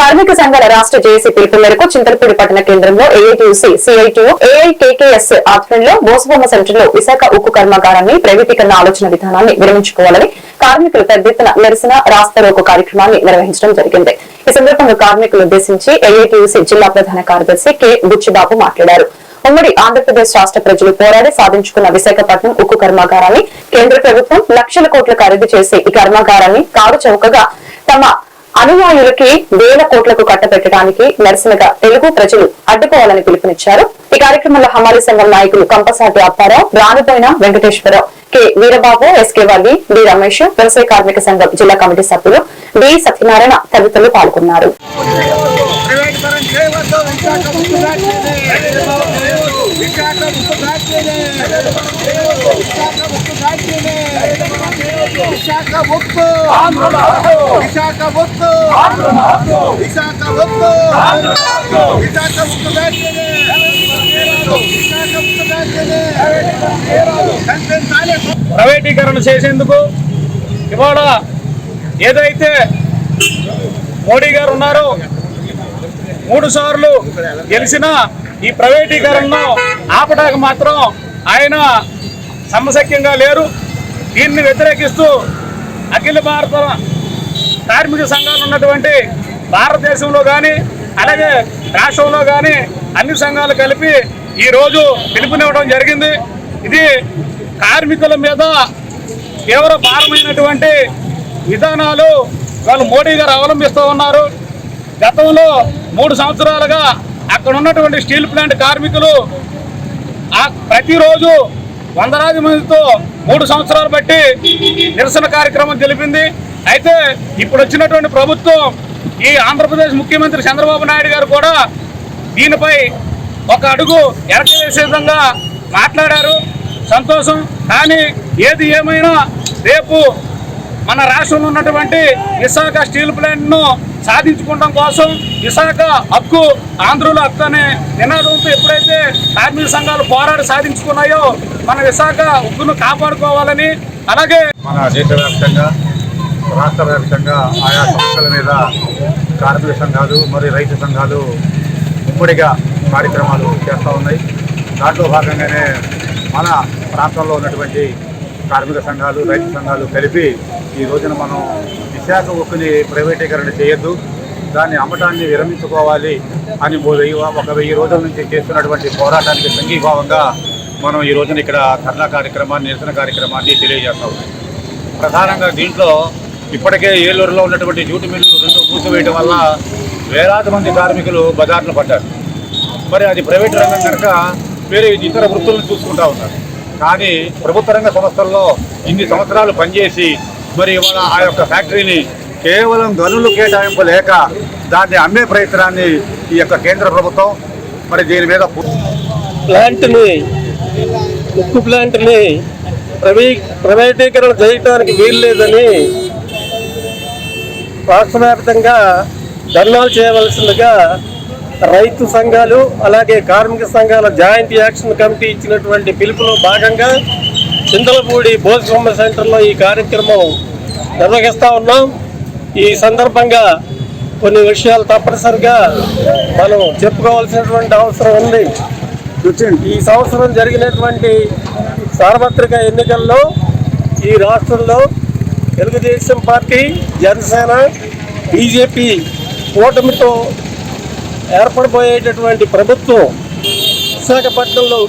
కార్మిక సంఘాల రాష్ట్ర జేఏసీ పిలుపు మేరకు చింతలపూడి పట్టణ కేంద్రంలో ఏఐటీయూసీ, సిఐటియు, ఏఐకేకేఎస్ ఆధ్వర్యంలో బోసుబొమ్మ సెంటర్లో విశాఖ ఉక్కు కర్మాగారాన్ని ప్రైవేటీకరణ ఆలోచన విధానాన్ని విరమించుకోవాలని కార్మికులు పెద్ద ఎత్తున నిరసన రాస్తారోకో కార్యక్రమాన్ని నిర్వహించడం జరిగింది. ఈ సందర్భంగా కార్మికులు ఉద్దేశించి ఏఐటీయూసీ జిల్లా ప్రధాన కార్యదర్శి కె బుచ్చిబాబు మాట్లాడారు. ఉమ్మడి ఆంధ్రప్రదేశ్ రాష్ట్ర ప్రజలు పోరాడి సాధించుకున్న విశాఖపట్నం ఉక్కు కర్మాగారాన్ని కేంద్ర ప్రభుత్వం లక్షల కోట్ల ఖరీదు చేసి ఈ కర్మాగారాన్ని కారు చౌకగా తమ అనుయాయులకి వేల కోట్లకు కట్టబెట్టడానికి నిరసనగా తెలుగు ప్రజలు అడ్డుకోవాలని పిలుపునిచ్చారు. ఈ కార్యక్రమంలో హమాలీ సంఘం నాయకులు Kampasati Apparao, Ranupoyina Venkateswararao, K Veerababu, SK Vargi, D Ramesh, వ్యవసాయ కార్మిక సంఘం జిల్లా కమిటీ సభ్యులు డి సత్యనారాయణ తదితరులు పాల్గొన్నారు. ప్రైవేటీకరణ చేసేందుకు ఇవాళ ఏదైతే మోడీ గారు ఉన్నారో 3 సార్లు గెలిచిన ఈ ప్రైవేటీకరణను ఆపడానికి మాత్రం ఆయన సమశక్యంగా లేరు. దీన్ని వ్యతిరేకిస్తూ అఖిల భారత కార్మిక సంఘాలు ఉన్నటువంటి భారతదేశంలో కానీ అలాగే రాష్ట్రంలో కానీ అన్ని సంఘాలు కలిపి ఈరోజు పిలుపునివ్వడం జరిగింది. ఇది కార్మికుల మీద తీవ్ర భారమైనటువంటి విధానాలు వాళ్ళు మోడీ గారు అవలంబిస్తూ ఉన్నారు. గతంలో 3 సంవత్సరాలుగా అక్కడ ఉన్నటువంటి స్టీల్ ప్లాంట్ కార్మికులు ప్రతిరోజు వందలాది మందితో 3 సంవత్సరాలు బట్టి నిరసన కార్యక్రమం తెలిపింది. అయితే ఇప్పుడు వచ్చినటువంటి ప్రభుత్వం ఈ ఆంధ్రప్రదేశ్ ముఖ్యమంత్రి చంద్రబాబు నాయుడు గారు కూడా దీనిపై ఒక అడుగు వెనక్కి వేసే విధంగా మాట్లాడారు. సంతోషం. కానీ ఏది ఏమైనా రేపు మన రాష్ట్రంలో ఉన్నటువంటి విశాఖ స్టీల్ ప్లాంట్ను సాధించుకోవడం కోసం విశాఖ హక్కు ఆంధ్రుల హక్కు అనే నినాదంతో ఎప్పుడైతే కార్మిక సంఘాలు పోరాడి సాధించుకున్నాయో మన విశాఖ ఉక్కును కాపాడుకోవాలని, అలాగే మన దేశవ్యాప్తంగా రాష్ట్ర వ్యాప్తంగా ఆయా సమస్యల మీద కార్మిక సంఘాలు మరియు రైతు సంఘాలు ఉమ్మడిగా కార్యక్రమాలు చేస్తూ ఉన్నాయి. దాంట్లో భాగంగానే మన ప్రాంతంలో ఉన్నటువంటి కార్మిక సంఘాలు, రైతు సంఘాలు కలిపి ఈ రోజున మనం విశాఖ ఉక్కుని ప్రైవేటీకరణ చేయొద్దు, దాన్ని అమ్మటాన్ని విరమించుకోవాలి అని 1000 రోజుల నుంచి చేస్తున్నటువంటి పోరాటానికి సంఘీభావంగా మనం ఈ రోజున ఇక్కడ ధర్నా కార్యక్రమాన్ని, నిరసన కార్యక్రమాన్ని తెలియజేస్తాం. ప్రధానంగా దీంట్లో ఇప్పటికే ఏలూరులో ఉన్నటువంటి జూటు మిల్లు 2 మూసివేయడం వల్ల వేలాది మంది కార్మికులు బజార్లు పడ్డారు. మరి అది ప్రైవేట్ రంగం కనుక వేరే ఇతర వృత్తులను చూసుకుంటూ ఉన్నారు. కానీ ప్రభుత్వ రంగ సంస్థల్లో ఇన్ని సంవత్సరాలు పనిచేసి మరి ఇవాళ ఆ యొక్క ఫ్యాక్టరీని కేవలం గనులు కేటాయింపు లేక దాన్ని అమ్మే ప్రయత్నాన్ని ఈ యొక్క కేంద్ర ప్రభుత్వం మరి దీని మీద ఉక్కు ప్లాంట్ని ప్రైవేటీకరణ చేయడానికి వీలు లేదని రాష్ట్ర వ్యాప్తంగా ధర్నాలు చేయవలసిందిగా రైతు సంఘాలు అలాగే కార్మిక సంఘాల జాయింట్ యాక్షన్ కమిటీ ఇచ్చినటువంటి పిలుపులో భాగంగా చింతలపూడి బోసుబొమ్మ సెంటర్లో ఈ కార్యక్రమం నిర్వహిస్తూ ఉన్నాం. ఈ సందర్భంగా కొన్ని విషయాలు తప్పనిసరిగా మనం చెప్పుకోవాల్సినటువంటి అవసరం ఉంది. ఈ సంవత్సరం జరిగినటువంటి సార్వత్రిక ఎన్నికల్లో ఈ రాష్ట్రంలో తెలుగుదేశం పార్టీ, జనసేన, బీజేపీ కూటమితో ఏర్పడబోయేటటువంటి ప్రభుత్వం విశాఖపట్నంలో